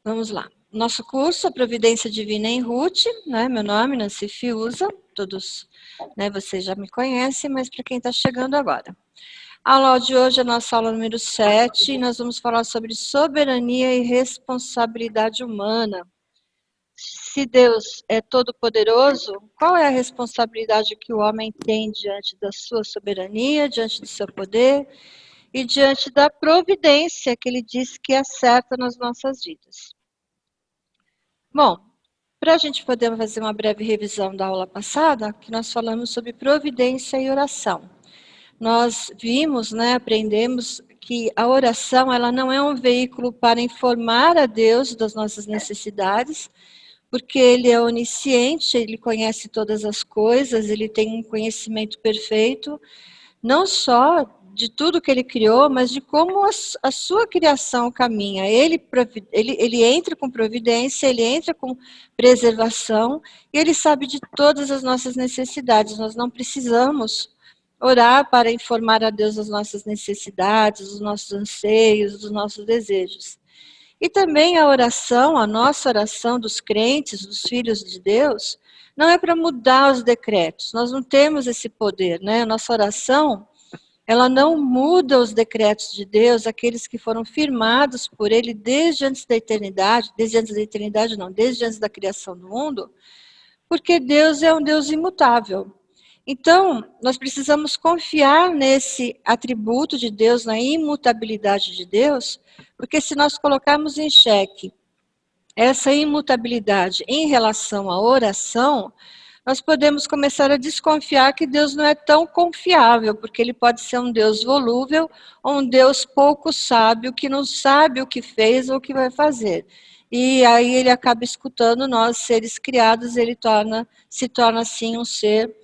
Vamos lá. Nosso curso, a Providência Divina em Ruth, né? Meu nome, Nancy Fiuza, todos, né, vocês já me conhecem, mas para quem está chegando agora. A aula de hoje é a nossa aula número 7, e nós vamos falar sobre soberania e responsabilidade humana. Se Deus é todo-poderoso, qual é a responsabilidade que o homem tem diante da sua soberania, diante do seu poder e diante da providência que ele diz que é certa nas nossas vidas? Bom, para a gente poder fazer uma breve revisão da aula passada, que nós falamos sobre providência e oração. Nós vimos, né, aprendemos que a oração ela não é um veículo para informar a Deus das nossas necessidades, porque Ele é onisciente, Ele conhece todas as coisas, Ele tem um conhecimento perfeito, não só de tudo que Ele criou, mas de como a sua criação caminha. Ele entra com providência, Ele entra com preservação, e Ele sabe de todas as nossas necessidades. Nós não precisamos orar para informar a Deus das nossas necessidades, dos nossos anseios, dos nossos desejos. E também a oração, a nossa oração dos crentes, dos filhos de Deus, não é para mudar os decretos. Nós não temos esse poder, né? A nossa oração, ela não muda os decretos de Deus, aqueles que foram firmados por Ele desde antes da eternidade, desde antes da criação do mundo, porque Deus é um Deus imutável. Então, nós precisamos confiar nesse atributo de Deus, na imutabilidade de Deus, porque se nós colocarmos em xeque essa imutabilidade em relação à oração, nós podemos começar a desconfiar que Deus não é tão confiável, porque Ele pode ser um Deus volúvel ou um Deus pouco sábio, que não sabe o que fez ou o que vai fazer. E aí Ele acaba escutando nós, seres criados, Ele se torna assim um ser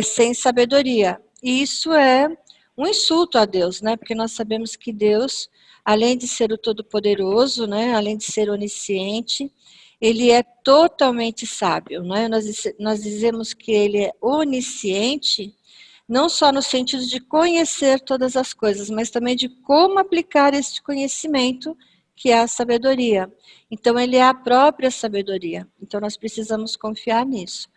sem sabedoria. E isso é um insulto a Deus, né? Porque nós sabemos que Deus, além de ser o Todo-Poderoso, né? Além de ser onisciente, Ele é totalmente sábio, né? Nós dizemos que Ele é onisciente, não só no sentido de conhecer todas as coisas, mas também de como aplicar este conhecimento, que é a sabedoria. Então, Ele é a própria sabedoria. Então, nós precisamos confiar nisso.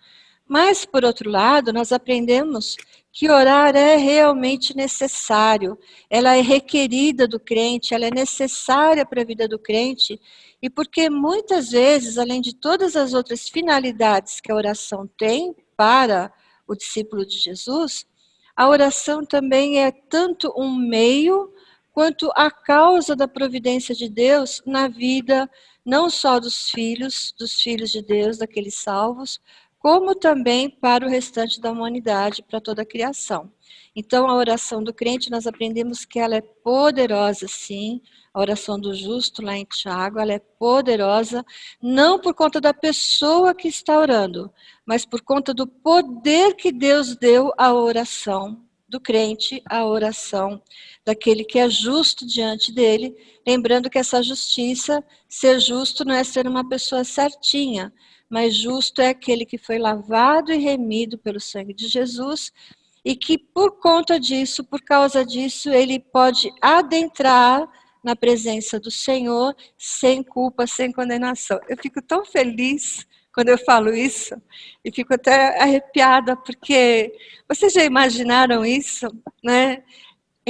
Mas, por outro lado, nós aprendemos que orar é realmente necessário, ela é requerida do crente, ela é necessária para a vida do crente, e porque muitas vezes, além de todas as outras finalidades que a oração tem para o discípulo de Jesus, a oração também é tanto um meio quanto a causa da providência de Deus na vida não só dos filhos de Deus, daqueles salvos, como também para o restante da humanidade, para toda a criação. Então, a oração do crente, nós aprendemos que ela é poderosa, sim. A oração do justo, lá em Tiago, ela é poderosa, não por conta da pessoa que está orando, mas por conta do poder que Deus deu à oração do crente, à oração daquele que é justo diante dele. Lembrando que essa justiça, ser justo não é ser uma pessoa certinha, mas justo é aquele que foi lavado e remido pelo sangue de Jesus e que por conta disso, por causa disso, ele pode adentrar na presença do Senhor sem culpa, sem condenação. Eu fico tão feliz quando eu falo isso e fico até arrepiada, porque vocês já imaginaram isso, né?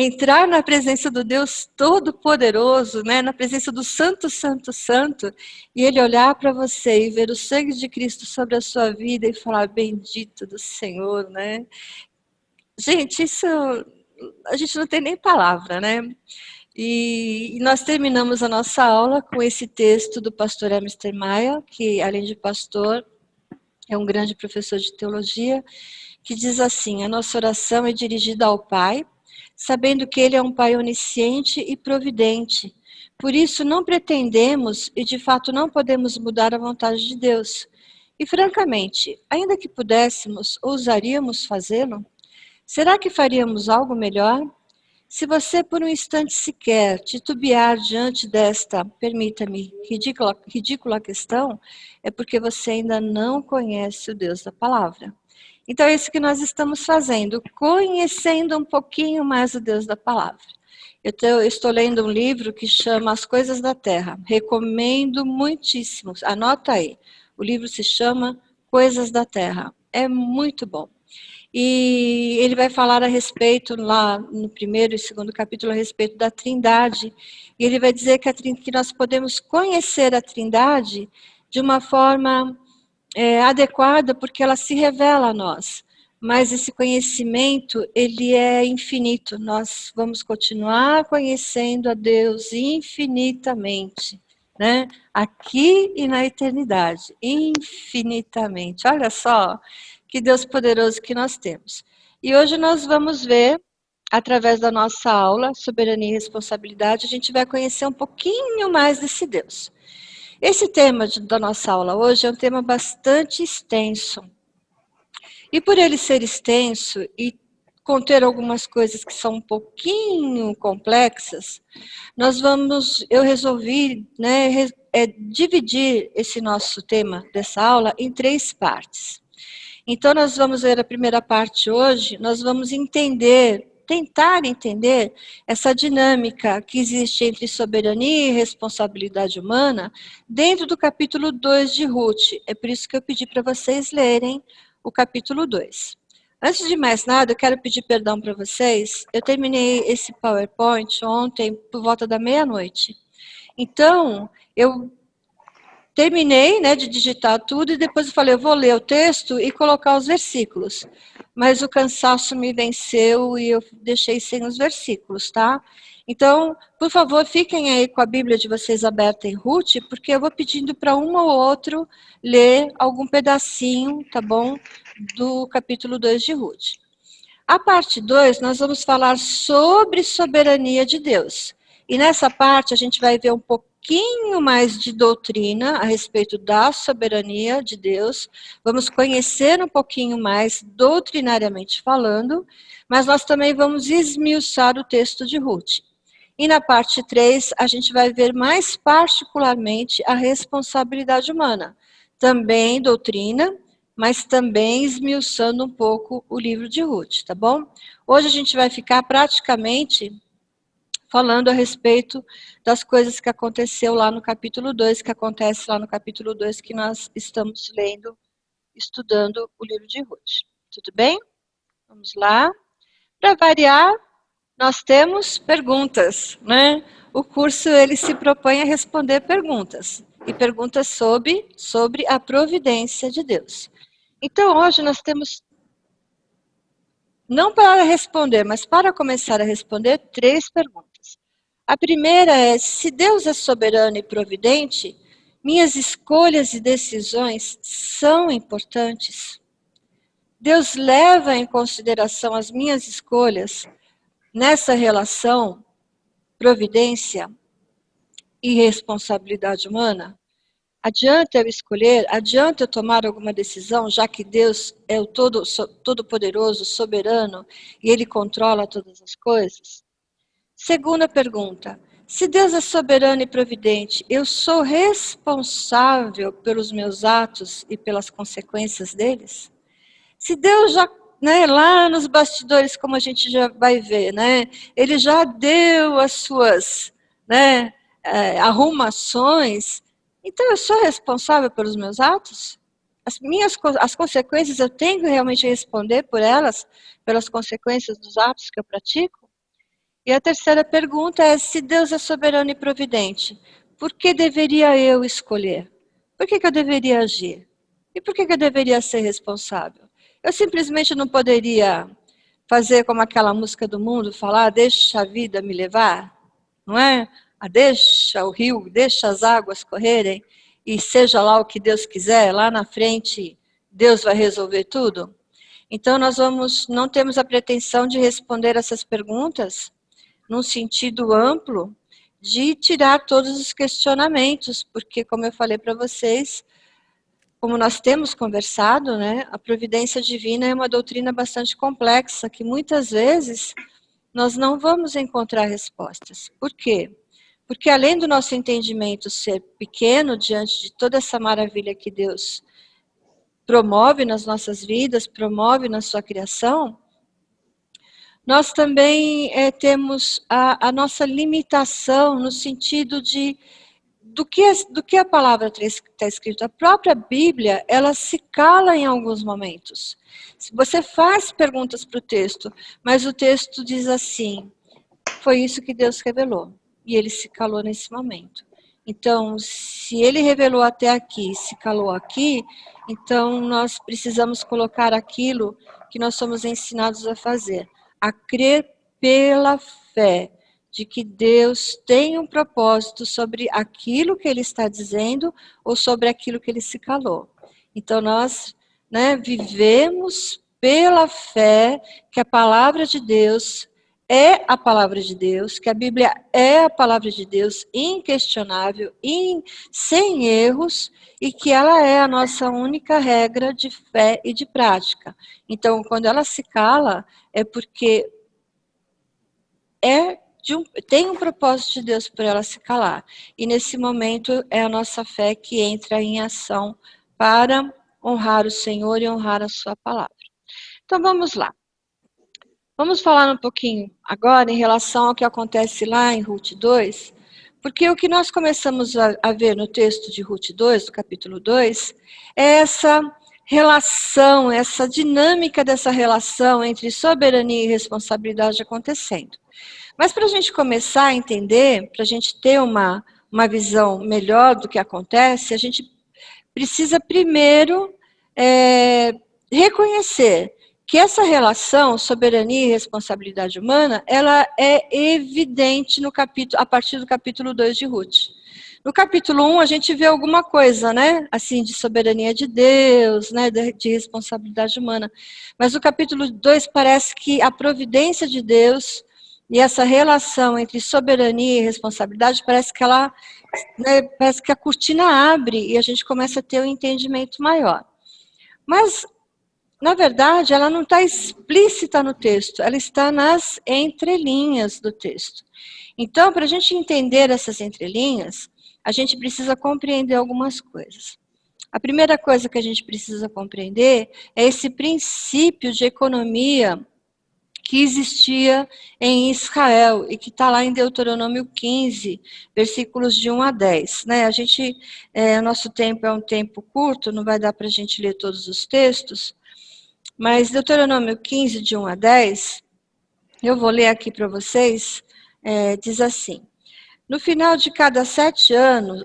Entrar na presença do Deus Todo-Poderoso, né, na presença do Santo, Santo, Santo, e Ele olhar para você e ver o sangue de Cristo sobre a sua vida e falar, bendito do Senhor, né? Gente, isso, a gente não tem nem palavra, né? E nós terminamos a nossa aula com esse texto do pastor Emerson Maia, que além de pastor, é um grande professor de teologia, que diz assim, a nossa oração é dirigida ao Pai, sabendo que Ele é um Pai onisciente e providente. Por isso, não pretendemos e, de fato, não podemos mudar a vontade de Deus. E, francamente, ainda que pudéssemos, ousaríamos fazê-lo? Será que faríamos algo melhor? Se você, por um instante sequer, titubear diante desta, permita-me, ridícula questão, é porque você ainda não conhece o Deus da palavra. Então é isso que nós estamos fazendo, conhecendo um pouquinho mais o Deus da palavra. Eu estou lendo um livro que chama As Coisas da Terra. Recomendo muitíssimo. Anota aí. O livro se chama Coisas da Terra. É muito bom. E ele vai falar a respeito, lá no primeiro e segundo capítulo, a respeito da Trindade. E ele vai dizer que nós podemos conhecer a Trindade de uma forma adequada, porque ela se revela a nós. Mas esse conhecimento, ele é infinito. Nós vamos continuar conhecendo a Deus infinitamente, né? Aqui e na eternidade, infinitamente. Olha só que Deus poderoso que nós temos. E hoje nós vamos ver, através da nossa aula, Soberania e Responsabilidade, a gente vai conhecer um pouquinho mais desse Deus. Esse tema da nossa aula hoje é um tema bastante extenso. E por ele ser extenso e conter algumas coisas que são um pouquinho complexas, eu resolvi dividir esse nosso tema dessa aula em 3 partes. Então, nós vamos ver a primeira parte hoje, nós vamos tentar entender essa dinâmica que existe entre soberania e responsabilidade humana dentro do capítulo 2 de Ruth. É por isso que eu pedi para vocês lerem o capítulo 2. Antes de mais nada, eu quero pedir perdão para vocês. Eu terminei esse PowerPoint ontem por volta da meia-noite. Então, eu terminei, de digitar tudo e depois eu falei, eu vou ler o texto e colocar os versículos. Mas o cansaço me venceu e eu deixei sem os versículos, tá? Então, por favor, fiquem aí com a Bíblia de vocês aberta em Ruth, porque eu vou pedindo para um ou outro ler algum pedacinho, tá bom? Do capítulo 2 de Ruth. A parte 2, nós vamos falar sobre soberania de Deus. E nessa parte a gente vai ver um pouquinho mais de doutrina a respeito da soberania de Deus. Vamos conhecer um pouquinho mais doutrinariamente falando, mas nós também vamos esmiuçar o texto de Ruth. E na parte 3, a gente vai ver mais particularmente a responsabilidade humana. Também doutrina, mas também esmiuçando um pouco o livro de Ruth, tá bom? Hoje a gente vai ficar praticamente falando a respeito das coisas que aconteceu lá no capítulo 2, que acontece lá no capítulo 2 que nós estamos lendo, estudando o livro de Ruth. Tudo bem? Vamos lá. Para variar, nós temos perguntas, né? O curso, ele se propõe a responder perguntas, e perguntas sobre a providência de Deus. Então, hoje nós temos, não para responder, mas para começar a responder, 3 perguntas. A primeira é, se Deus é soberano e providente, minhas escolhas e decisões são importantes? Deus leva em consideração as minhas escolhas nessa relação providência e responsabilidade humana? Adianta eu escolher, adianta eu tomar alguma decisão, já que Deus é o todo-poderoso, soberano, e Ele controla todas as coisas? Segunda pergunta, se Deus é soberano e providente, eu sou responsável pelos meus atos e pelas consequências deles? Se Deus já, lá nos bastidores, como a gente já vai ver, Ele já deu as suas, arrumações, então eu sou responsável pelos meus atos? As consequências eu tenho que realmente responder por elas, pelas consequências dos atos que eu pratico? E a terceira pergunta é, se Deus é soberano e providente, por que deveria eu escolher? Por que eu deveria agir? E por que eu deveria ser responsável? Eu simplesmente não poderia fazer como aquela música do mundo, falar, deixa a vida me levar, não é? Deixa o rio, deixa as águas correrem, e seja lá o que Deus quiser, lá na frente Deus vai resolver tudo? Então nós não temos a pretensão de responder essas perguntas num sentido amplo, de tirar todos os questionamentos, porque, como eu falei para vocês, como nós temos conversado, a providência divina é uma doutrina bastante complexa, que muitas vezes nós não vamos encontrar respostas. Por quê? Porque além do nosso entendimento ser pequeno diante de toda essa maravilha que Deus promove nas nossas vidas, promove na sua criação, nós também temos a nossa limitação no sentido do que a palavra está escrito. A própria Bíblia, ela se cala em alguns momentos. Se você faz perguntas para o texto, mas o texto diz assim, foi isso que Deus revelou, e ele se calou nesse momento. Então, se ele revelou até aqui, se calou aqui, então nós precisamos colocar aquilo que nós somos ensinados a fazer, a crer pela fé, de que Deus tem um propósito sobre aquilo que ele está dizendo ou sobre aquilo que ele se calou. Então nós vivemos pela fé que a palavra de Deus é a palavra de Deus, que a Bíblia é a palavra de Deus, inquestionável, sem erros, e que ela é a nossa única regra de fé e de prática. Então, quando ela se cala, é porque tem um propósito de Deus por ela se calar. E nesse momento é a nossa fé que entra em ação para honrar o Senhor e honrar a sua palavra. Então vamos lá. Vamos falar um pouquinho agora em relação ao que acontece lá em Ruth 2, porque o que nós começamos a ver no texto de Ruth 2, do capítulo 2, é essa relação, essa dinâmica dessa relação entre soberania e responsabilidade acontecendo. Mas para a gente começar a entender, para a gente ter uma visão melhor do que acontece, a gente precisa primeiro reconhecer que essa relação, soberania e responsabilidade humana, ela é evidente a partir do capítulo 2 de Ruth. No capítulo 1, a gente vê alguma coisa, assim, de soberania de Deus, de responsabilidade humana. Mas no capítulo 2 parece que a providência de Deus e essa relação entre soberania e responsabilidade parece que parece que a cortina abre e a gente começa a ter um entendimento maior. Mas, na verdade, ela não está explícita no texto, ela está nas entrelinhas do texto. Então, para a gente entender essas entrelinhas, a gente precisa compreender algumas coisas. A primeira coisa que a gente precisa compreender é esse princípio de economia que existia em Israel e que está lá em Deuteronômio 15, versículos de 1 a 10. O nosso tempo é um tempo curto, não vai dar para a gente ler todos os textos, mas Deuteronômio 15, de 1 a 10, eu vou ler aqui para vocês, diz assim: no final de cada 7 anos,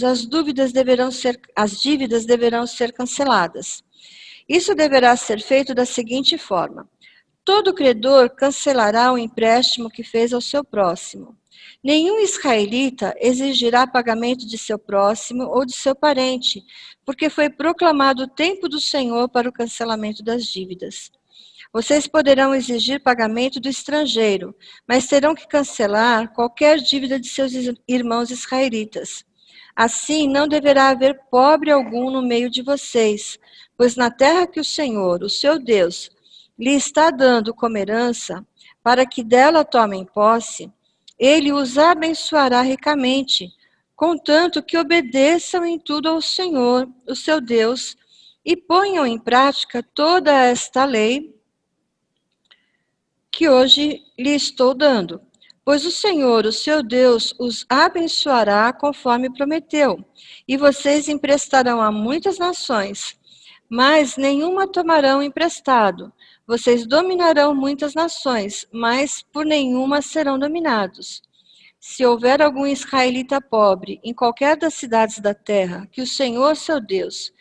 as dívidas deverão ser canceladas. Isso deverá ser feito da seguinte forma: todo credor cancelará o empréstimo que fez ao seu próximo. Nenhum israelita exigirá pagamento de seu próximo ou de seu parente, porque foi proclamado o tempo do Senhor para o cancelamento das dívidas. Vocês poderão exigir pagamento do estrangeiro, mas terão que cancelar qualquer dívida de seus irmãos israelitas. Assim, não deverá haver pobre algum no meio de vocês, pois na terra que o Senhor, o seu Deus, lhe está dando como herança, para que dela tomem posse, ele os abençoará ricamente, contanto que obedeçam em tudo ao Senhor, o seu Deus, e ponham em prática toda esta lei que hoje lhe estou dando. Pois o Senhor, o seu Deus, os abençoará conforme prometeu, e vocês emprestarão a muitas nações, mas nenhuma tomarão emprestado. Vocês dominarão muitas nações, mas por nenhuma serão dominados. Se houver algum israelita pobre em qualquer das cidades da terra que o Senhor, seu Deus,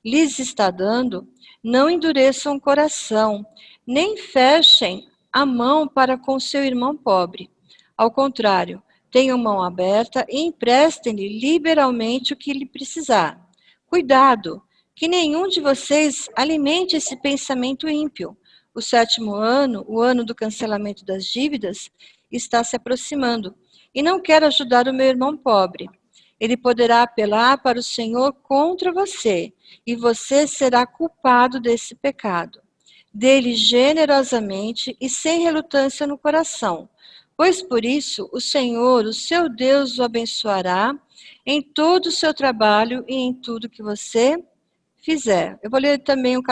lhes está dando, não endureçam o coração, nem fechem a mão para com seu irmão pobre. Ao contrário, tenham mão aberta e emprestem-lhe liberalmente o que lhe precisar. Cuidado, que nenhum de vocês alimente esse pensamento ímpio. O 7º ano, o ano do cancelamento das dívidas, está se aproximando, e não quero ajudar o meu irmão pobre. Ele poderá apelar para o Senhor contra você, e você será culpado desse pecado. Dê-lhe generosamente e sem relutância no coração, pois por isso o Senhor, o seu Deus, o abençoará em todo o seu trabalho e em tudo que você fizer. Eu vou ler também o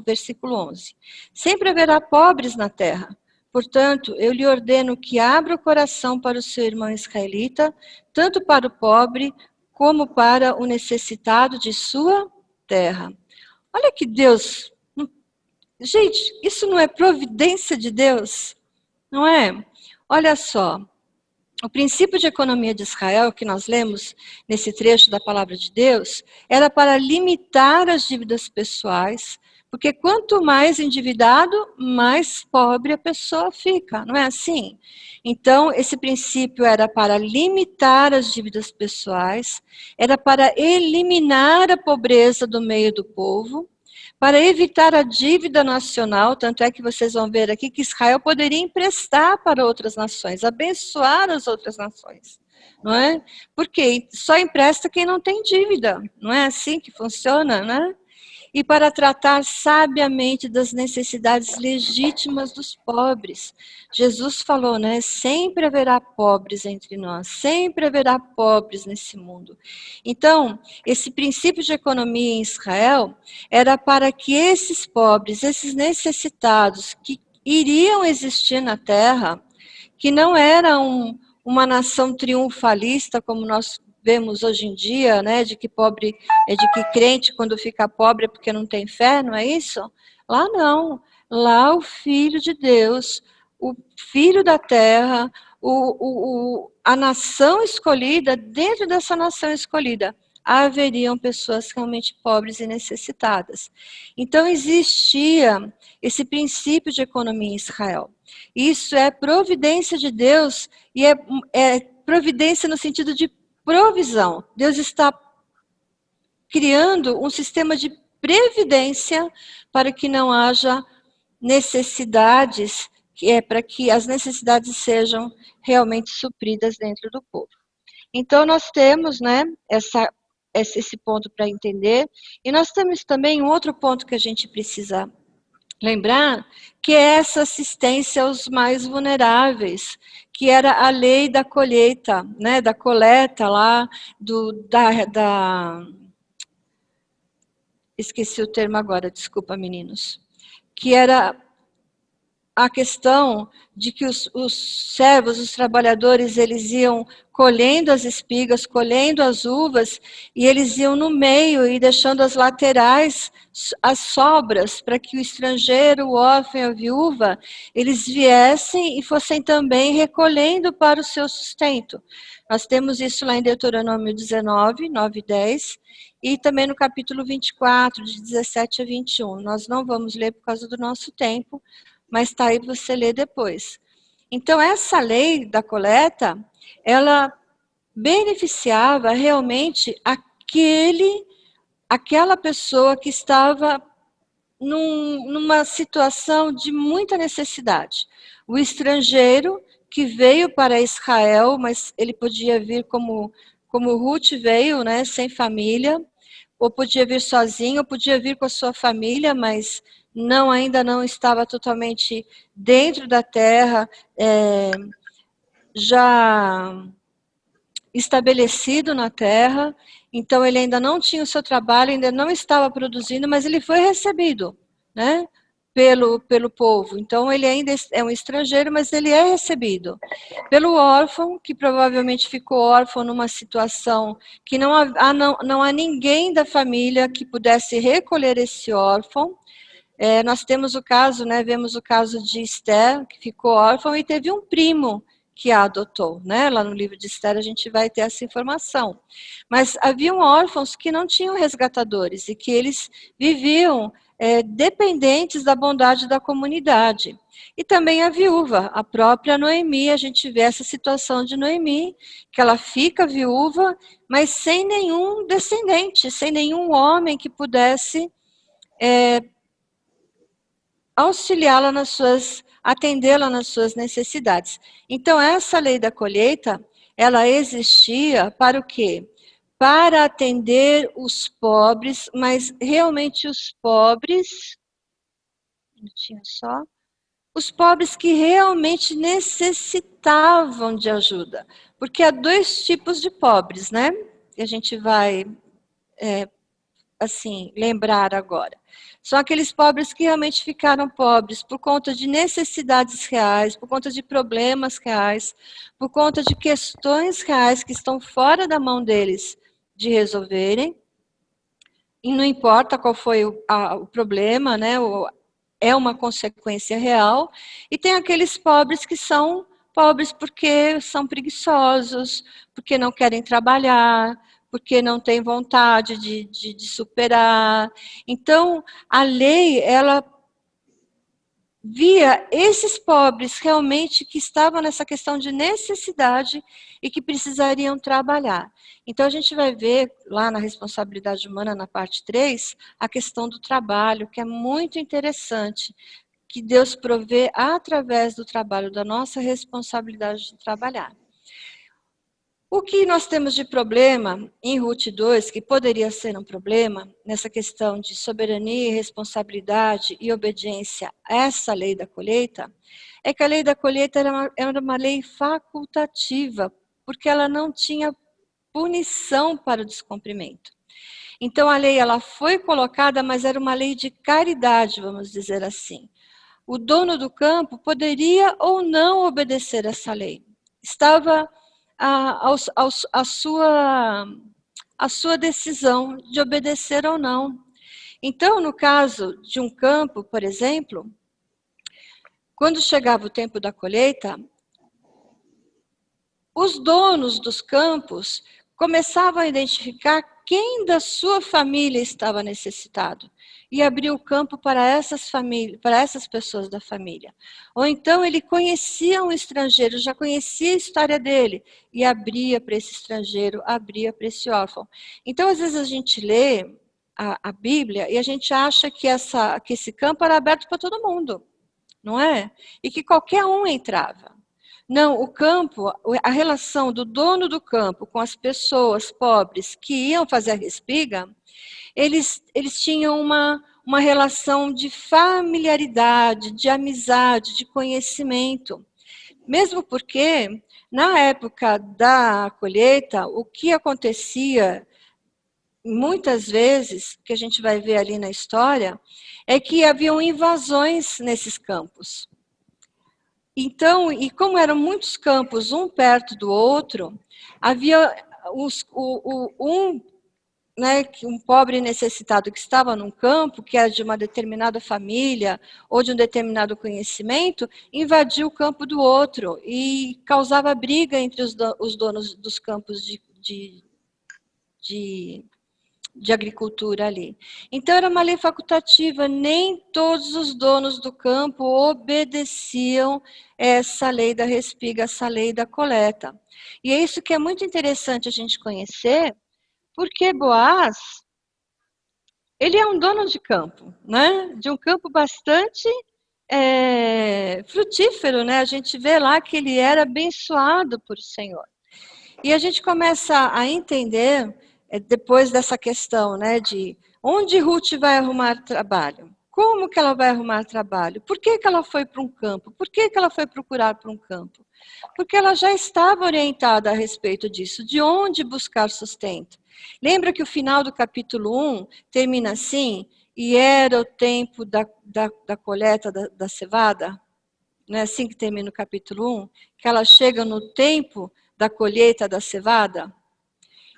versículo 11. Sempre haverá pobres na terra. Portanto, eu lhe ordeno que abra o coração para o seu irmão israelita, tanto para o pobre como para o necessitado de sua terra. Olha que Deus. Gente, isso não é providência de Deus? Não é? Olha só. O princípio de economia de Israel, que nós lemos nesse trecho da palavra de Deus, era para limitar as dívidas pessoais, porque quanto mais endividado, mais pobre a pessoa fica, não é assim? Então, esse princípio era para limitar as dívidas pessoais, era para eliminar a pobreza do meio do povo, para evitar a dívida nacional, tanto é que vocês vão ver aqui que Israel poderia emprestar para outras nações, abençoar as outras nações, não é? Porque só empresta quem não tem dívida, não é assim que funciona, né? E para tratar sabiamente das necessidades legítimas dos pobres. Jesus falou, né? Sempre haverá pobres entre nós, sempre haverá pobres nesse mundo. Então, esse princípio de economia em Israel era para que esses pobres, esses necessitados que iriam existir na terra, que não era uma nação triunfalista como nós vemos hoje em dia, né, de que pobre de que crente quando fica pobre é porque não tem fé, não é isso? Lá não. Lá o Filho de Deus, o Filho da terra, a nação escolhida, dentro dessa nação escolhida, haveriam pessoas realmente pobres e necessitadas. Então existia esse princípio de economia em Israel. Isso é providência de Deus e é providência no sentido de provisão. Deus está criando um sistema de previdência para que não haja necessidades, para que as necessidades sejam realmente supridas dentro do povo. Então, nós temos, né, esse ponto para entender, e nós temos também um outro ponto que a gente precisa lembrar, que é essa assistência aos mais vulneráveis, que era a lei da colheita, né, da coleta lá, esqueci o termo agora, desculpa, meninos, que era a questão de que os servos, os trabalhadores, eles iam colhendo as espigas, colhendo as uvas, e eles iam no meio e deixando as laterais, as sobras, para que o estrangeiro, o órfão e a viúva, eles viessem e fossem também recolhendo para o seu sustento. Nós temos isso lá em Deuteronômio 19, 9 e 10, e também no capítulo 24, de 17 a 21. Nós não vamos ler por causa do nosso tempo, mas está aí para você ler depois. Então, essa lei da coleta, ela beneficiava realmente aquela pessoa que estava numa situação de muita necessidade. O estrangeiro que veio para Israel, mas ele podia vir como Ruth veio, né, sem família, ou podia vir sozinho, ou podia vir com a sua família, mas ainda não estava totalmente dentro da terra, já estabelecido na terra, então ele ainda não tinha o seu trabalho, ainda não estava produzindo, mas ele foi recebido, né, pelo povo. Então ele ainda é um estrangeiro, mas ele é recebido. Pelo órfão, que provavelmente ficou órfão numa situação que não há ninguém da família que pudesse recolher esse órfão. Nós temos o caso, né, vemos o caso de Esther, que ficou órfão e teve um primo que a adotou, né? Lá no livro de Esther a gente vai ter essa informação. Mas haviam órfãos que não tinham resgatadores e que eles viviam dependentes da bondade da comunidade. E também a viúva, a própria Noemi, a gente vê essa situação de Noemi, que ela fica viúva, mas sem nenhum descendente, sem nenhum homem que pudesse auxiliá-la atendê-la nas suas necessidades. Então, essa lei da colheita, ela existia para o quê? Para atender os pobres, mas realmente os pobres, um minutinho só, os pobres que realmente necessitavam de ajuda. Porque há dois tipos de pobres, né? Que a gente vai assim, lembrar agora. São aqueles pobres que realmente ficaram pobres por conta de necessidades reais, por conta de problemas reais, por conta de questões reais que estão fora da mão deles de resolverem. E não importa qual foi o problema, né? É uma consequência real. E tem aqueles pobres que são pobres porque são preguiçosos, porque não querem trabalhar, porque não têm vontade de superar. Então, a lei, ela via esses pobres realmente que estavam nessa questão de necessidade e que precisariam trabalhar. Então, a gente vai ver lá na responsabilidade humana, na parte 3, a questão do trabalho, que é muito interessante, que Deus provê através do trabalho, da nossa responsabilidade de trabalhar. O que nós temos de problema em RUT 2, que poderia ser um problema, nessa questão de soberania, responsabilidade e obediência a essa lei da colheita, é que a lei da colheita era uma lei facultativa, porque ela não tinha punição para o descumprimento. Então a lei ela foi colocada, mas era uma lei de caridade, vamos dizer assim. O dono do campo poderia ou não obedecer essa lei. Estava a sua decisão de obedecer ou não. Então, no caso de um campo, por exemplo, quando chegava o tempo da colheita, os donos dos campos começavam a identificar quem da sua família estava necessitado e abrir o campo para essas famílias, para essas pessoas da família. Ou então ele conhecia um estrangeiro, já conhecia a história dele e abria para esse estrangeiro, abria para esse órfão. Então, às vezes a gente lê a Bíblia e a gente acha que esse campo era aberto para todo mundo, não é? E que qualquer um entrava. Não, o campo, a relação do dono do campo com as pessoas pobres que iam fazer a respiga, eles tinham uma relação de familiaridade, de amizade, de conhecimento. Mesmo porque, na época da colheita, o que acontecia, muitas vezes, que a gente vai ver ali na história, é que haviam invasões nesses campos. Então, e como eram muitos campos, um perto do outro, havia um pobre necessitado que estava num campo, que era de uma determinada família ou de um determinado conhecimento, invadia o campo do outro e causava briga entre os donos dos campos de agricultura ali. Então, era uma lei facultativa, nem todos os donos do campo obedeciam essa lei da respiga, essa lei da coleta. E é isso que é muito interessante a gente conhecer, porque Boaz, ele é um dono de campo, né? De um campo bastante frutífero, né? A gente vê lá que ele era abençoado por o Senhor. E a gente começa a entender, depois dessa questão, né, de onde Ruth vai arrumar trabalho, como que ela vai arrumar trabalho, por que ela foi para um campo, por que ela foi procurar para um campo? Porque ela já estava orientada a respeito disso, de onde buscar sustento. Lembra que o final do capítulo 1 termina assim, e era o tempo da coleta da cevada? Não é assim que termina o capítulo 1? Que ela chega no tempo da colheita da cevada?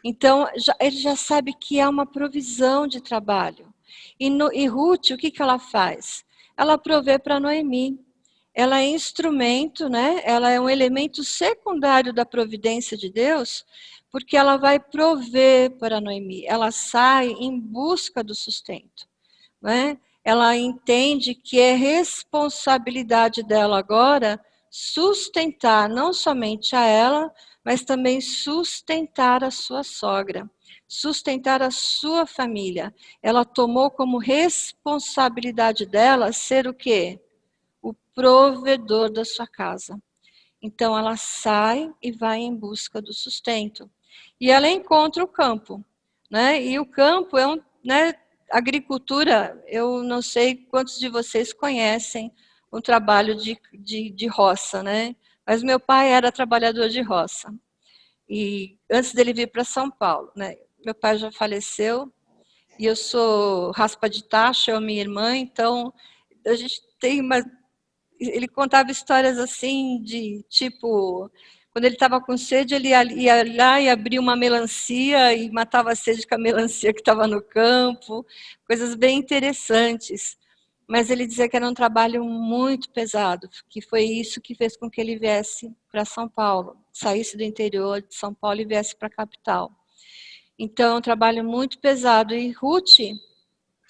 Então, ele já sabe que é uma provisão de trabalho. E Ruth, o que ela faz? Ela provê para Noemi. Ela é instrumento, né? Ela é um elemento secundário da providência de Deus, porque ela vai prover para Noemi. Ela sai em busca do sustento, né? Ela entende que é responsabilidade dela agora sustentar não somente a ela, mas também sustentar a sua sogra, sustentar a sua família. Ela tomou como responsabilidade dela ser o quê? O provedor da sua casa. Então ela sai e vai em busca do sustento. E ela encontra o campo, né? E o campo é né, agricultura, eu não sei quantos de vocês conhecem o trabalho de roça, né? Mas meu pai era trabalhador de roça. E antes dele vir para São Paulo, né? Meu pai já faleceu e eu sou raspa de tacho, eu e minha irmã, então a gente tem uma... Ele contava histórias assim de tipo, quando ele estava com sede, ele ia lá e abria uma melancia e matava a sede com a melancia que estava no campo, coisas bem interessantes. Mas ele dizia que era um trabalho muito pesado, que foi isso que fez com que ele viesse para São Paulo, saísse do interior de São Paulo e viesse para a capital. Então, é um trabalho muito pesado. E Ruth,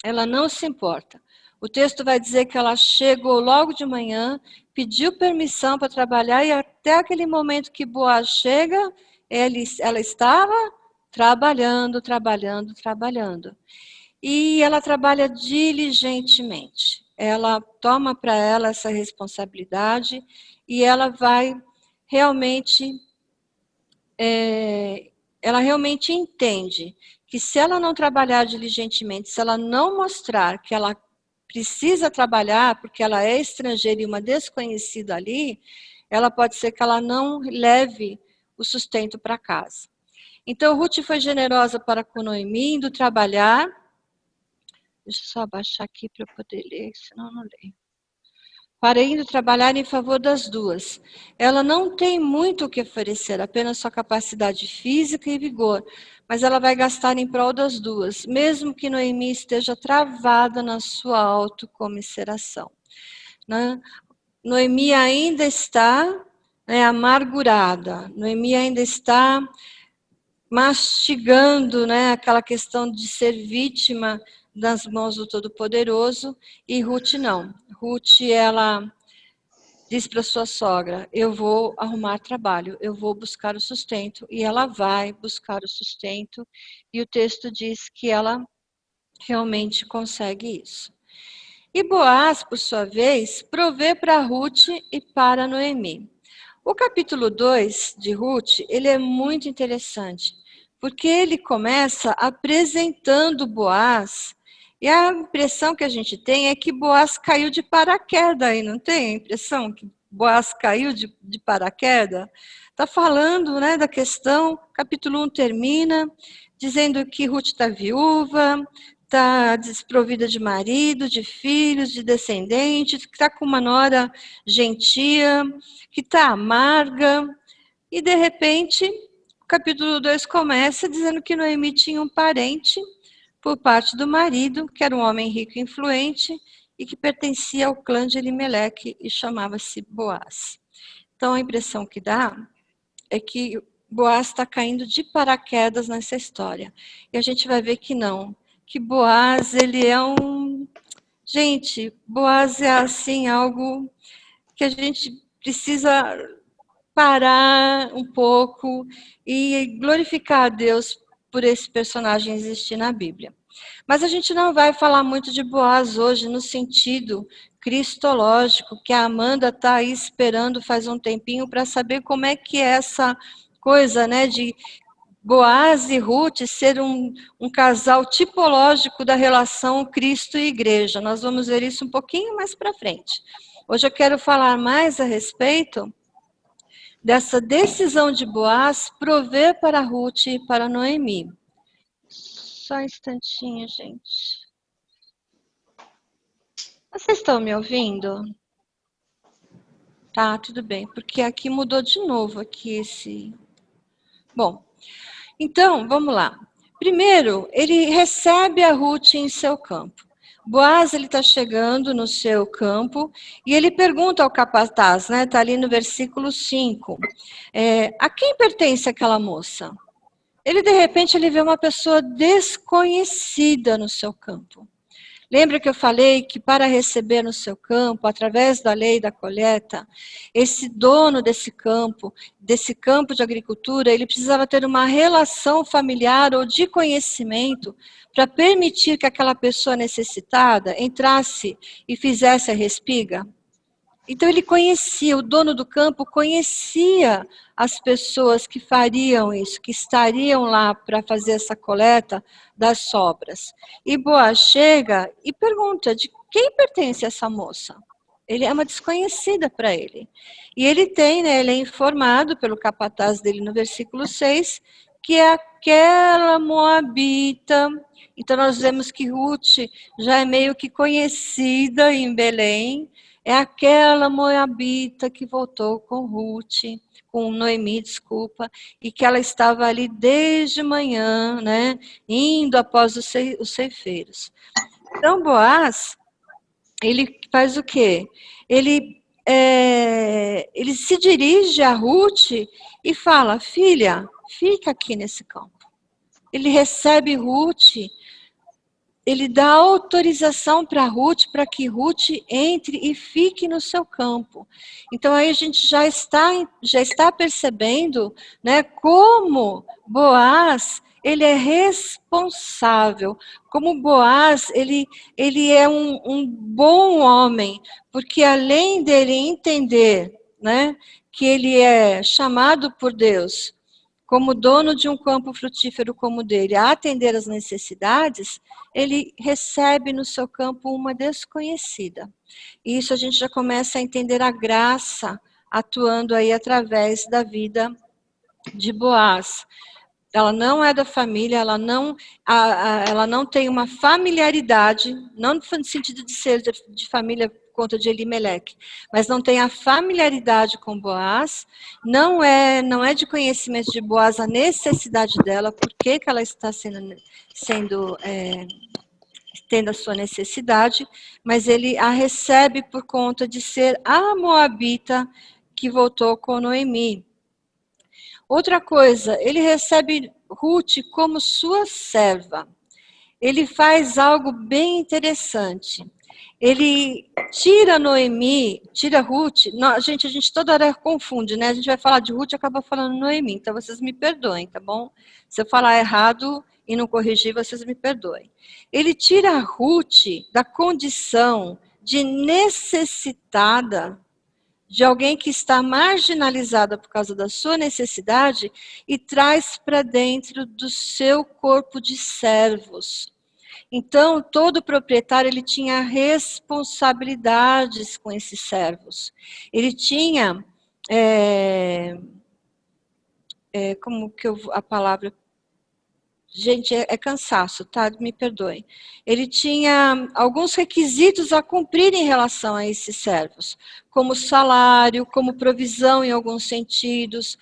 ela não se importa. O texto vai dizer que ela chegou logo de manhã, pediu permissão para trabalhar e até aquele momento que Boaz chega, ela estava trabalhando, trabalhando, trabalhando. E ela trabalha diligentemente. Ela toma para ela essa responsabilidade e ela vai realmente, ela realmente entende que se ela não trabalhar diligentemente, se ela não mostrar que ela precisa trabalhar, porque ela é estrangeira e uma desconhecida ali, ela pode ser que ela não leve o sustento para casa. Então, Ruth foi generosa para com Noemi, indo trabalhar. Deixa eu só abaixar aqui para eu poder ler, senão eu não leio. Para indo trabalhar em favor das duas. Ela não tem muito o que oferecer, apenas sua capacidade física e vigor, mas ela vai gastar em prol das duas, mesmo que Noemi esteja travada na sua autocomiseração. Né? Noemi ainda está amargurada, Noemi ainda está mastigando aquela questão de ser vítima das mãos do Todo-Poderoso, e Ruth não. Ruth, ela diz para sua sogra, eu vou arrumar trabalho, eu vou buscar o sustento, e ela vai buscar o sustento, e o texto diz que ela realmente consegue isso. E Boaz, por sua vez, provê para Ruth e para Noemi. O capítulo 2 de Ruth, ele é muito interessante, porque ele começa apresentando Boaz, e a impressão que a gente tem é que Boaz caiu de paraquedas aí, não tem a impressão que Boaz caiu de paraquedas? Está falando da questão, capítulo 1 termina dizendo que Ruth está viúva, está desprovida de marido, de filhos, de descendentes, que está com uma nora gentia, que está amarga, e de repente o capítulo 2 começa dizendo que Noemi tinha um parente por parte do marido, que era um homem rico e influente, e que pertencia ao clã de Elimeleque e chamava-se Boaz. Então a impressão que dá é que Boaz está caindo de paraquedas nessa história. E a gente vai ver que não, que Boaz, ele é um... Gente, Boaz é assim, algo que a gente precisa parar um pouco e glorificar a Deus por esse personagem existir na Bíblia. Mas a gente não vai falar muito de Boaz hoje no sentido cristológico, que a Amanda está aí esperando faz um tempinho para saber como é que é essa coisa, de Boaz e Ruth ser um casal tipológico da relação Cristo e Igreja. Nós vamos ver isso um pouquinho mais para frente. Hoje eu quero falar mais a respeito dessa decisão de Boaz prover para Ruth e para Noemi. Só um instantinho, gente. Vocês estão me ouvindo? Tá, tudo bem, porque aqui mudou de novo aqui esse... Bom, então, vamos lá. Primeiro, ele recebe a Ruth em seu campo. Boaz, ele está chegando no seu campo e ele pergunta ao capataz, está ali no versículo 5, a quem pertence aquela moça? Ele, de repente, ele vê uma pessoa desconhecida no seu campo. Lembra que eu falei que para receber no seu campo, através da lei da colheita, esse dono desse campo de agricultura, ele precisava ter uma relação familiar ou de conhecimento para permitir que aquela pessoa necessitada entrasse e fizesse a respiga? Então ele conhecia, o dono do campo conhecia as pessoas que fariam isso, que estariam lá para fazer essa coleta das sobras. E Boaz chega e pergunta de quem pertence essa moça. Ele é uma desconhecida para ele. E ele tem, ele é informado pelo capataz dele no versículo 6, que é aquela moabita. Então nós vemos que Ruth já é meio que conhecida em Belém, é aquela moabita que voltou com Ruth, com Noemi, desculpa, e que ela estava ali desde manhã, né, indo após os ceifeiros. Então Boaz, ele faz o quê? Ele se dirige a Ruth e fala, filha, fica aqui nesse campo. Ele recebe Ruth, ele dá autorização para Ruth, para que Ruth entre e fique no seu campo. Então aí a gente já está percebendo, né, como Boaz, ele é responsável, como Boaz, ele é um bom homem, porque além dele entender, né, que ele é chamado por Deus, como dono de um campo frutífero como o dele, a atender às necessidades, ele recebe no seu campo uma desconhecida. E isso a gente já começa a entender a graça atuando aí através da vida de Boaz. Ela não é da família, ela não tem uma familiaridade, não no sentido de ser de família conta de Elimeleque, mas não tem a familiaridade com Boaz, não é de conhecimento de Boaz a necessidade dela, por que ela está tendo a sua necessidade, mas ele a recebe por conta de ser a moabita que voltou com Noemi. Outra coisa, ele recebe Ruth como sua serva. Ele faz algo bem interessante. Ele tira Noemi, tira Ruth. A gente toda hora confunde, né? A gente vai falar de Ruth e acaba falando Noemi. Então vocês me perdoem, tá bom? Se eu falar errado e não corrigir, vocês me perdoem. Ele tira Ruth da condição de necessitada, de alguém que está marginalizada por causa da sua necessidade e traz para dentro do seu corpo de servos. Então, todo proprietário ele tinha responsabilidades com esses servos. Ele tinha, como que a palavra... Gente, é cansaço, tá? Me perdoem. Ele tinha alguns requisitos a cumprir em relação a esses servos, como salário, como provisão em alguns sentidos,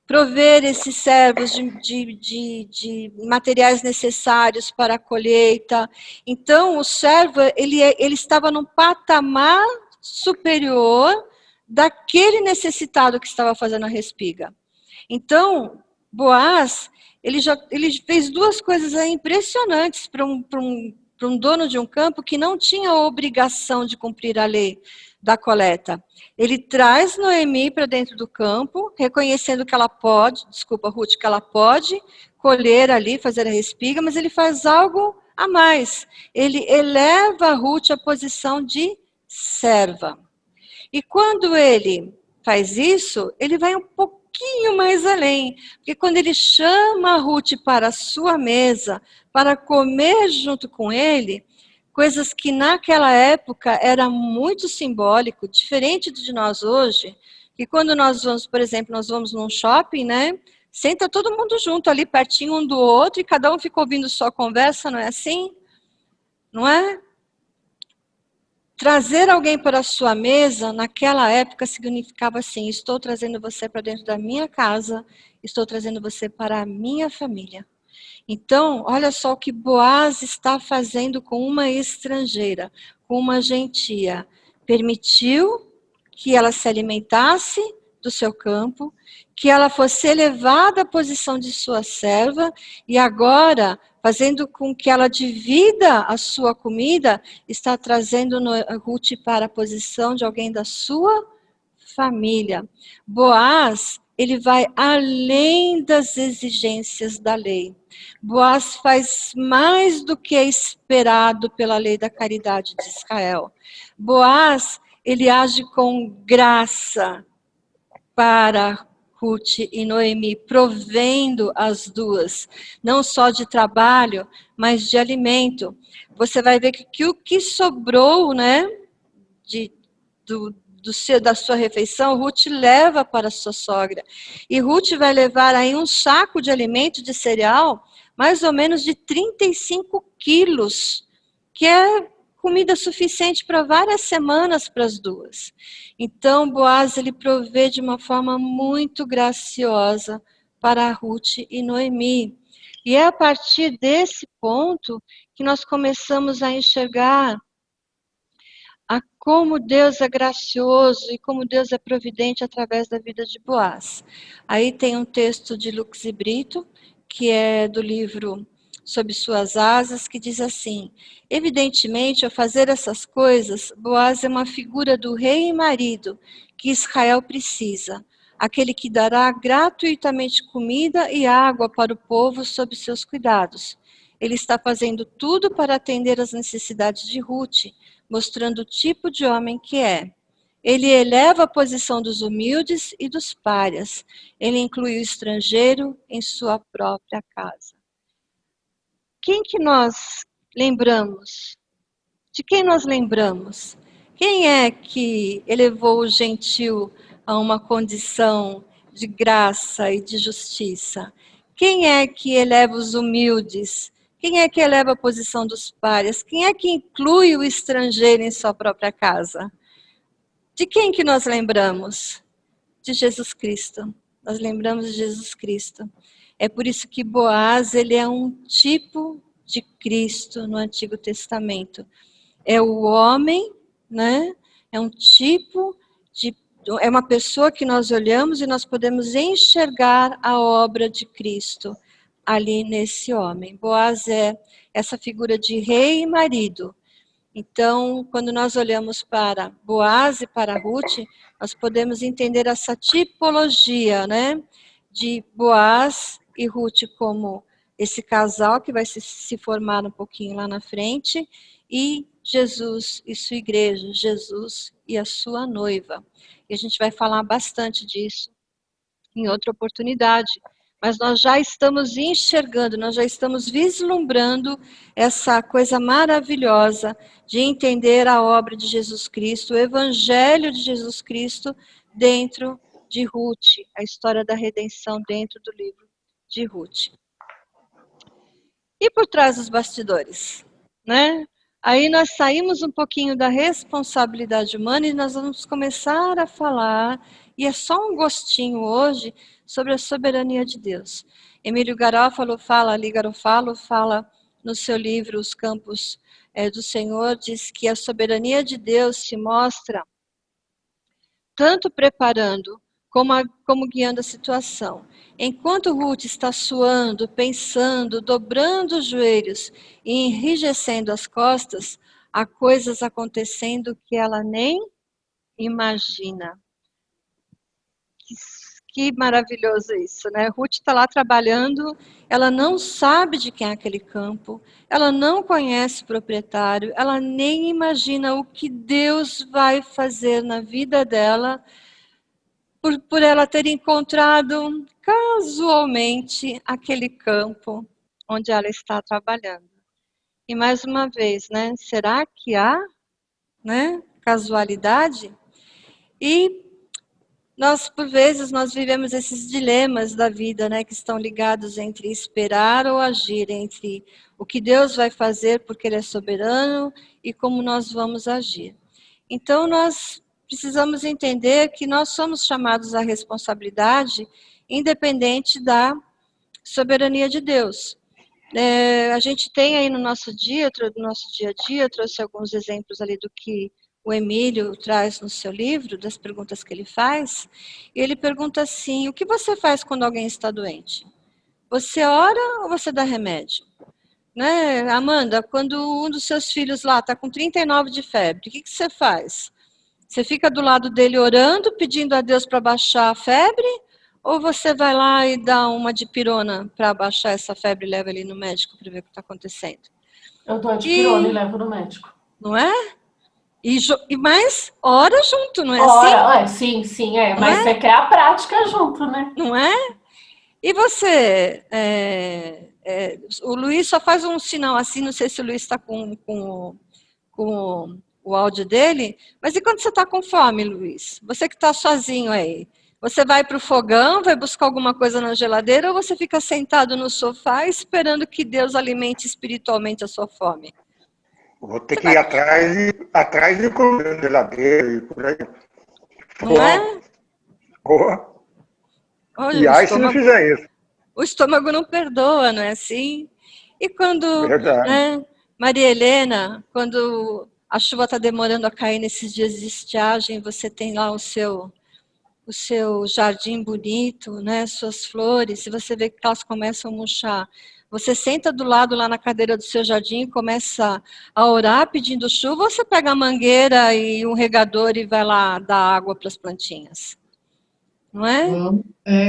prover esses servos de materiais necessários para a colheita. Então, o servo, ele estava num patamar superior daquele necessitado que estava fazendo a respiga. Então, Boaz, ele fez duas coisas impressionantes para um dono de um campo que não tinha a obrigação de cumprir a lei da coleta. Ele traz Noemi para dentro do campo, reconhecendo que ela pode, Ruth, que ela pode colher ali, fazer a respiga, mas ele faz algo a mais. Ele eleva a Ruth à posição de serva. E quando ele faz isso, ele vai um pouquinho mais além, porque quando ele chama a Ruth para a sua mesa, para comer junto com ele, coisas que naquela época era muito simbólico, diferente de nós hoje, que quando nós vamos, por exemplo, nós vamos num shopping, né? Senta todo mundo junto ali, pertinho um do outro, e cada um fica ouvindo só a conversa, não é assim? Não é? Trazer alguém para a sua mesa, naquela época, significava assim, estou trazendo você para dentro da minha casa, estou trazendo você para a minha família. Então, olha só o que Boaz está fazendo com uma estrangeira, com uma gentia. Permitiu que ela se alimentasse do seu campo, que ela fosse elevada à posição de sua serva, e agora, fazendo com que ela divida a sua comida, está trazendo Ruth para a posição de alguém da sua família. Boaz, ele vai além das exigências da lei. Boaz faz mais do que é esperado pela lei da caridade de Israel. Boaz, ele age com graça para Ruth e Noemi, provendo as duas, não só de trabalho, mas de alimento. Você vai ver que o que sobrou, né, da sua refeição, Ruth leva para a sua sogra. E Ruth vai levar aí um saco de alimento de cereal, mais ou menos de 35 quilos, que é comida suficiente para várias semanas para as duas. Então, Boaz, ele provê de uma forma muito graciosa para Ruth e Noemi. E é a partir desse ponto que nós começamos a enxergar a como Deus é gracioso e como Deus é providente através da vida de Boaz. Aí tem um texto de Lux e Brito, que é do livro Sob Suas Asas, que diz assim: evidentemente, ao fazer essas coisas, Boaz é uma figura do rei e marido que Israel precisa, aquele que dará gratuitamente comida e água para o povo sob seus cuidados. Ele está fazendo tudo para atender às necessidades de Ruth, mostrando o tipo de homem que é. Ele eleva a posição dos humildes e dos párias. Ele inclui o estrangeiro em sua própria casa. Quem que nós lembramos? De quem nós lembramos? Quem é que elevou o gentil a uma condição de graça e de justiça? Quem é que eleva os humildes? Quem é que eleva a posição dos párias? Quem é que inclui o estrangeiro em sua própria casa? De quem que nós lembramos? De Jesus Cristo. Nós lembramos de Jesus Cristo. É por isso que Boaz, ele é um tipo de Cristo no Antigo Testamento. É o homem, né? É um tipo de... É uma pessoa que nós olhamos e nós podemos enxergar a obra de Cristo ali nesse homem. Boaz é essa figura de rei e marido. Então, quando nós olhamos para Boaz e para Ruth, nós podemos entender essa tipologia, né? De Boaz e Ruth como esse casal que vai se formar um pouquinho lá na frente, e Jesus e sua igreja, Jesus e a sua noiva. E a gente vai falar bastante disso em outra oportunidade. Mas nós já estamos enxergando, nós já estamos vislumbrando essa coisa maravilhosa de entender a obra de Jesus Cristo, o Evangelho de Jesus Cristo dentro de Ruth, a história da redenção dentro do livro de Ruth. E por trás dos bastidores, né? Aí nós saímos um pouquinho da responsabilidade humana e nós vamos começar a falar, e é só um gostinho hoje, sobre a soberania de Deus. Emílio Garofalo fala no seu livro Os Campos do Senhor, diz que a soberania de Deus se mostra tanto preparando como guiando a situação. Enquanto Ruth está suando, pensando, dobrando os joelhos e enrijecendo as costas, há coisas acontecendo que ela nem imagina. Que maravilhoso isso, né? Ruth está lá trabalhando, ela não sabe de quem é aquele campo, ela não conhece o proprietário, ela nem imagina o que Deus vai fazer na vida dela por ela ter encontrado casualmente aquele campo onde ela está trabalhando. E mais uma vez, né? Será que há, né, casualidade? E nós, por vezes, nós vivemos esses dilemas da vida, né, que estão ligados entre esperar ou agir, entre o que Deus vai fazer porque Ele é soberano e como nós vamos agir. Então, nós precisamos entender que nós somos chamados à responsabilidade independente da soberania de Deus. A gente tem aí no nosso dia a dia, trouxe alguns exemplos ali do que o Emílio traz no seu livro, das perguntas que ele faz, e ele pergunta assim: o que você faz quando alguém está doente? Você ora ou você dá remédio? Né, Amanda, quando um dos seus filhos lá está com 39 de febre, o que você faz? Você fica do lado dele orando, pedindo a Deus para baixar a febre? Ou você vai lá e dá uma dipirona para baixar essa febre e leva ele no médico para ver o que está acontecendo? Eu dou a dipirona e levo no médico. Não é? E mais, ora junto, não é Ora, assim? sim, Não mas é? você quer a prática junto, né? Não é? E você, o Luiz só faz um sinal assim, não sei se o Luiz está com o áudio dele. Mas e quando você está com fome, Luiz? Você que está sozinho aí. Você vai para o fogão, vai buscar alguma coisa na geladeira ou você fica sentado no sofá esperando que Deus alimente espiritualmente a sua fome? Vou ter que ir atrás de comer geladeira e por aí. Não é? Boa. Olha, E aí se não fizer isso. o estômago não perdoa, não é assim? E quando, Verdade. né, Maria Helena, quando a chuva está demorando a cair nesses dias de estiagem, você tem lá o seu jardim bonito, né, suas flores, e você vê que elas começam a murchar. Você senta do lado lá na cadeira do seu jardim e começa a orar pedindo chuva, ou você pega a mangueira e um regador e vai lá dar água para as plantinhas? Não é?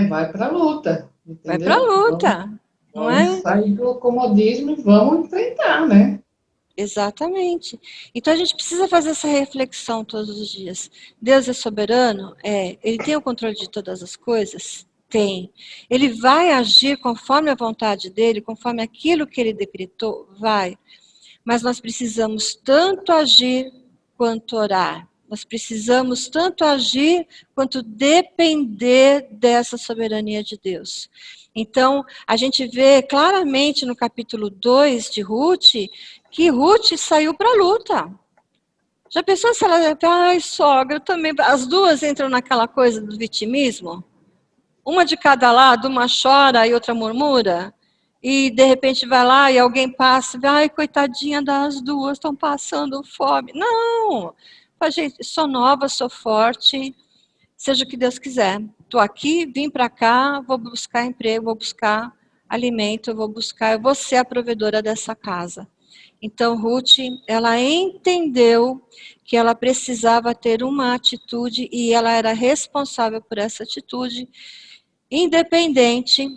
Vai para a luta, Vai para a entendeu? luta, não é? Vamos sair do comodismo e vamos enfrentar, né? Exatamente. Então a gente precisa fazer essa reflexão todos os dias. Deus é soberano? É. Ele tem o controle de todas as coisas? Tem. Ele vai agir conforme a vontade dele, conforme aquilo que ele decretou? Vai. Mas nós precisamos tanto agir quanto orar. Nós precisamos tanto agir quanto depender dessa soberania de Deus. Então, a gente vê claramente no capítulo 2 de Ruth, que Ruth saiu para a luta. Já pensou se ela... Ai, sogra, eu também... As duas entram naquela coisa do vitimismo? Uma de cada lado, uma chora e outra murmura? E, de repente, vai lá e alguém passa, ai, coitadinha das duas, estão passando fome. Não! Gente, sou nova, sou forte, seja o que Deus quiser. Estou aqui, vim para cá, vou buscar emprego, vou buscar alimento, eu vou ser a provedora dessa casa. Então, Ruth, ela entendeu que ela precisava ter uma atitude e ela era responsável por essa atitude, independente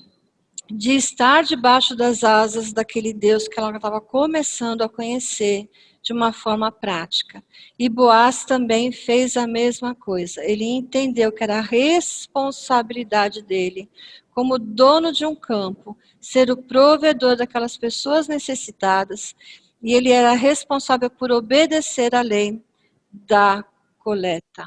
de estar debaixo das asas daquele Deus que ela estava começando a conhecer de uma forma prática. E Boaz também fez a mesma coisa. Ele entendeu que era a responsabilidade dele, como dono de um campo, ser o provedor daquelas pessoas necessitadas, e ele era responsável por obedecer à lei da coleta.